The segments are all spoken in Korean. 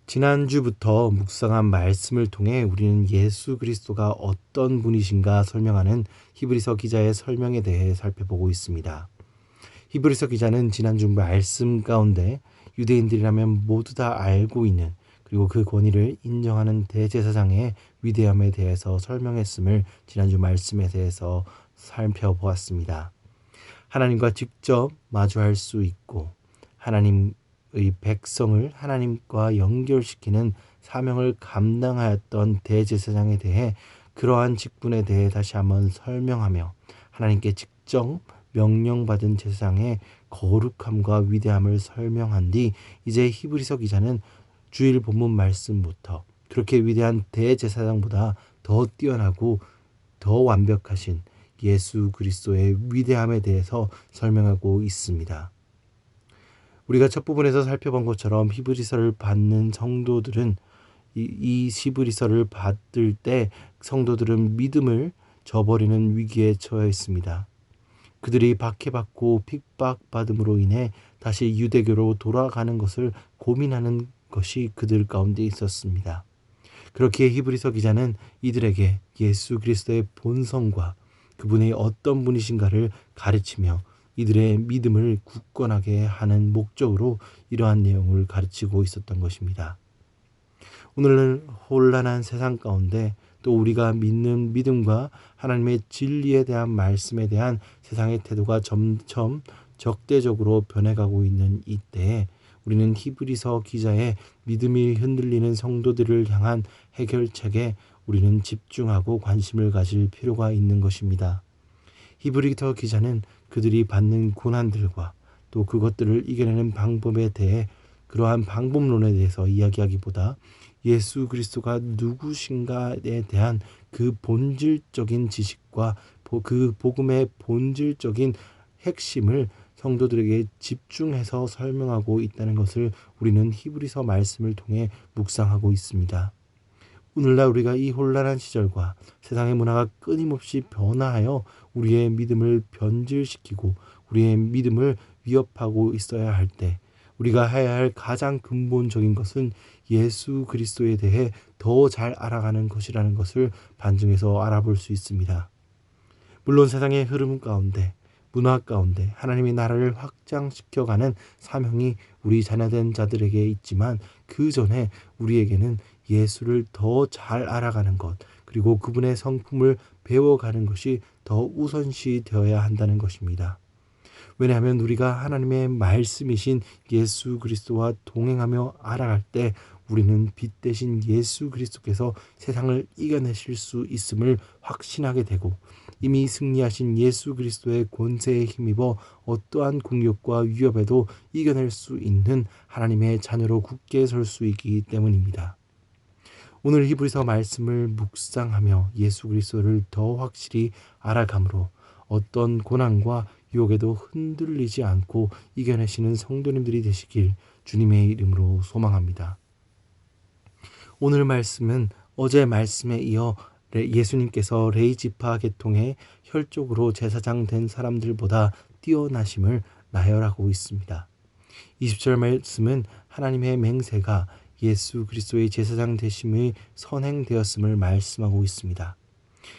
지난주부터 묵상한 말씀을 통해 우리는 예수 그리스도가 어떤 분이신가 설명하는 히브리서 기자의 설명에 대해 살펴보고 있습니다. 히브리서 기자는 지난주 말씀 가운데 유대인들이라면 모두 다 알고 있는 그리고 그 권위를 인정하는 대제사장의 위대함에 대해서 설명했음을 지난주 말씀에 대해서 살펴보았습니다. 하나님과 직접 마주할 수 있고 하나님의 백성을 하나님과 연결시키는 사명을 감당하였던 대제사장에 대해 그러한 직분에 대해 다시 한번 설명하며 하나님께 직접 명령받은 제사장의 거룩함과 위대함을 설명한 뒤 이제 히브리서 기자는 주일 본문 말씀부터 그렇게 위대한 대제사장보다 더 뛰어나고 더 완벽하신 예수 그리스도의 위대함에 대해서 설명하고 있습니다. 우리가 첫 부분에서 살펴본 것처럼 히브리서를 받는 성도들은 이 히브리서를 받을 때 성도들은 믿음을 저버리는 위기에 처해 있습니다. 그들이 박해받고 핍박받음으로 인해 다시 유대교로 돌아가는 것을 고민하는 것이 그들 가운데 있었습니다. 그렇기에 히브리서 기자는 이들에게 예수 그리스도의 본성과 그분이 어떤 분이신가를 가르치며 이들의 믿음을 굳건하게 하는 목적으로 이러한 내용을 가르치고 있었던 것입니다. 오늘은 혼란한 세상 가운데 또 우리가 믿는 믿음과 하나님의 진리에 대한 말씀에 대한 세상의 태도가 점점 적대적으로 변해가고 있는 이때에 우리는 히브리서 기자의 믿음이 흔들리는 성도들을 향한 해결책에 우리는 집중하고 관심을 가질 필요가 있는 것입니다. 히브리서 기자는 그들이 받는 고난들과 또 그것들을 이겨내는 방법에 대해 그러한 방법론에 대해서 이야기하기보다 예수 그리스도가 누구신가에 대한 그 본질적인 지식과 그 복음의 본질적인 핵심을 성도들에게 집중해서 설명하고 있다는 것을 우리는 히브리서 말씀을 통해 묵상하고 있습니다. 오늘날 우리가 이 혼란한 시절과 세상의 문화가 끊임없이 변화하여 우리의 믿음을 변질시키고 우리의 믿음을 위협하고 있어야 할 때 우리가 해야 할 가장 근본적인 것은 예수 그리스도에 대해 더 잘 알아가는 것이라는 것을 반증해서 알아볼 수 있습니다. 물론 세상의 흐름 가운데 문화 가운데 하나님의 나라를 확장시켜가는 사명이 우리 자녀된 자들에게 있지만 그 전에 우리에게는 예수를 더 잘 알아가는 것 그리고 그분의 성품을 배워가는 것이 더 우선시 되어야 한다는 것입니다. 왜냐하면 우리가 하나님의 말씀이신 예수 그리스도와 동행하며 알아갈 때 우리는 빛 대신 예수 그리스도께서 세상을 이겨내실 수 있음을 확신하게 되고 이미 승리하신 예수 그리스도의 권세에 힘입어 어떠한 공격과 위협에도 이겨낼 수 있는 하나님의 자녀로 굳게 설 수 있기 때문입니다. 오늘 히브리서 말씀을 묵상하며 예수 그리스도를 더 확실히 알아감으로 어떤 고난과 유혹에도 흔들리지 않고 이겨내시는 성도님들이 되시길 주님의 이름으로 소망합니다. 오늘 말씀은 어제 말씀에 이어 예수님께서 레위지파 계통의 혈족으로 제사장 된 사람들보다 뛰어나심을 나열하고 있습니다. 20절 말씀은 하나님의 맹세가 예수 그리스도의 제사장 되심이 선행되었음을 말씀하고 있습니다.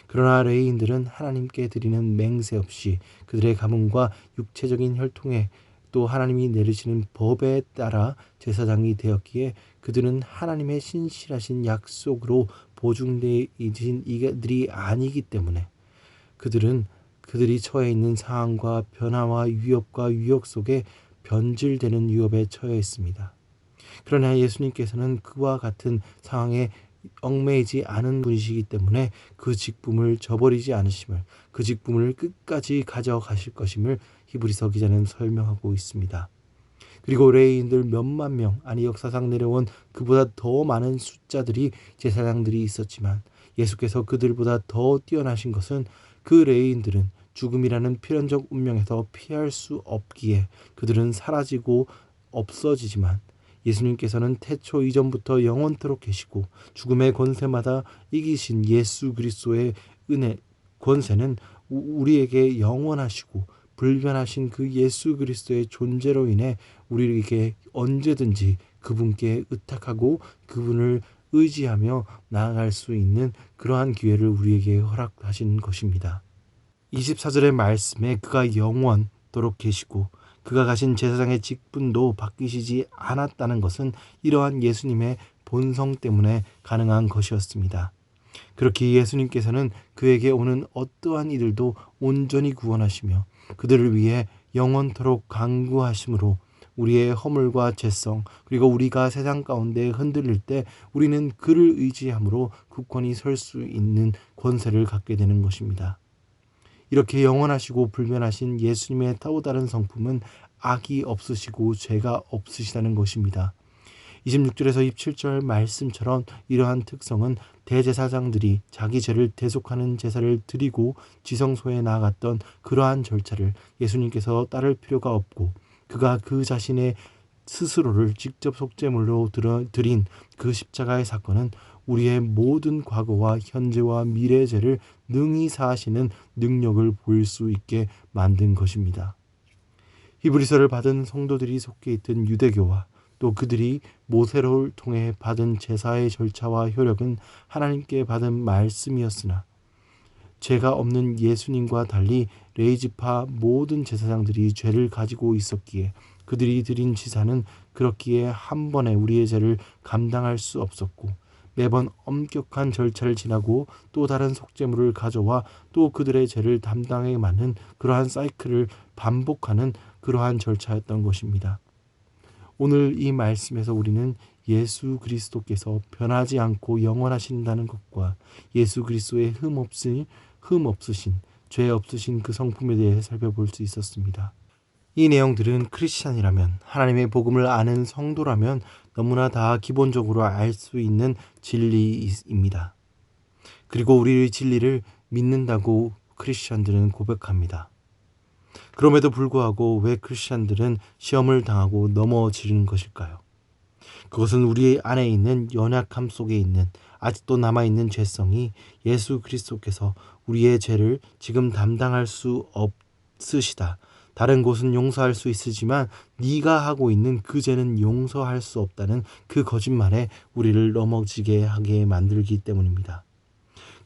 그러나 레위인들은 하나님께 드리는 맹세 없이 그들의 가문과 육체적인 혈통에 또 하나님이 내리시는 법에 따라 제사장이 되었기에 그들은 하나님의 신실하신 약속으로 보증되어진 이들이 아니기 때문에 그들이 처해 있는 상황과 변화와 위협과 유혹 속에 변질되는 위협에 처해 있습니다. 그러나 예수님께서는 그와 같은 상황에 얽매이지 않은 분이시기 때문에 그 직분을 저버리지 않으심을 그 직분을 끝까지 가져가실 것임을 히브리서 기자는 설명하고 있습니다. 그리고 레위인들 몇만 명 아니 역사상 내려온 그보다 더 많은 숫자들이 제사장들이 있었지만 예수께서 그들보다 더 뛰어나신 것은 그 레위인들은 죽음이라는 필연적 운명에서 피할 수 없기에 그들은 사라지고 없어지지만 예수님께서는 태초 이전부터 영원토록 계시고 죽음의 권세마다 이기신 예수 그리스도의 은혜 권세는 우리에게 영원하시고 불변하신 그 예수 그리스도의 존재로 인해 우리에게 언제든지 그분께 의탁하고 그분을 의지하며 나아갈 수 있는 그러한 기회를 우리에게 허락하신 것입니다. 24절의 말씀에 그가 영원토록 계시고 그가 가신 제사장의 직분도 바뀌시지 않았다는 것은 이러한 예수님의 본성 때문에 가능한 것이었습니다. 그렇게 예수님께서는 그에게 오는 어떠한 이들도 온전히 구원하시며 그들을 위해 영원토록 강구하심으로 우리의 허물과 죄성 그리고 우리가 세상 가운데 흔들릴 때 우리는 그를 의지함으로 굳건히 설 수 있는 권세를 갖게 되는 것입니다. 이렇게 영원하시고 불변하신 예수님의 또 다른 성품은 악이 없으시고 죄가 없으시다는 것입니다. 26절에서 27절 말씀처럼 이러한 특성은 대제사장들이 자기 죄를 대속하는 제사를 드리고 지성소에 나아갔던 그러한 절차를 예수님께서 따를 필요가 없고 그가 그 자신의 스스로를 직접 속죄물로 드린 그 십자가의 사건은 우리의 모든 과거와 현재와 미래의 죄를 능히 사하시는 능력을 보일 수 있게 만든 것입니다. 히브리서를 받은 성도들이 속해 있던 유대교와 또 그들이 모세를 통해 받은 제사의 절차와 효력은 하나님께 받은 말씀이었으나 죄가 없는 예수님과 달리 레위지파 모든 제사장들이 죄를 가지고 있었기에 그들이 드린 제사는 그렇기에 한 번에 우리의 죄를 감당할 수 없었고 매번 엄격한 절차를 지나고 또 다른 속죄물을 가져와 또 그들의 죄를 담당하게 만든 그러한 사이클을 반복하는 그러한 절차였던 것입니다. 오늘 이 말씀에서 우리는 예수 그리스도께서 변하지 않고 영원하신다는 것과 예수 그리스도의 흠 없으신 죄 없으신 그 성품에 대해 살펴볼 수 있었습니다. 이 내용들은 크리스찬이라면 하나님의 복음을 아는 성도라면 너무나 다 기본적으로 알 수 있는 진리입니다. 그리고 우리의 진리를 믿는다고 크리스찬들은 고백합니다. 그럼에도 불구하고 왜 크리스찬들은 시험을 당하고 넘어지는 것일까요? 그것은 우리 안에 있는 연약함 속에 있는 아직도 남아있는 죄성이 예수 그리스도께서 우리의 죄를 지금 담당할 수 없으시다. 다른 곳은 용서할 수 있으지만 네가 하고 있는 그 죄는 용서할 수 없다는 그 거짓말에 우리를 넘어지게 하게 만들기 때문입니다.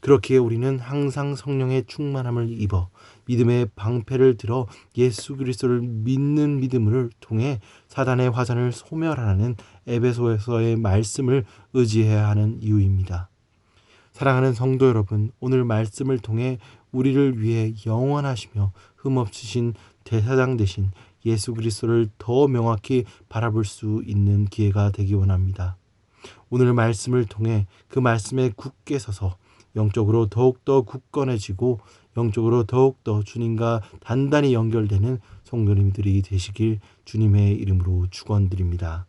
그렇기에 우리는 항상 성령의 충만함을 입어 믿음의 방패를 들어 예수 그리스도를 믿는 믿음을 통해 사단의 화전을 소멸하라는 에베소서의 말씀을 의지해야 하는 이유입니다. 사랑하는 성도 여러분, 오늘 말씀을 통해 우리를 위해 영원하시며 흠없으신 대사장 되신 예수 그리스도를 더 명확히 바라볼 수 있는 기회가 되기 원합니다. 오늘 말씀을 통해 그 말씀에 굳게 서서 영적으로 더욱더 굳건해지고 영적으로 더욱더 주님과 단단히 연결되는 성도님들이 되시길 주님의 이름으로 축원드립니다.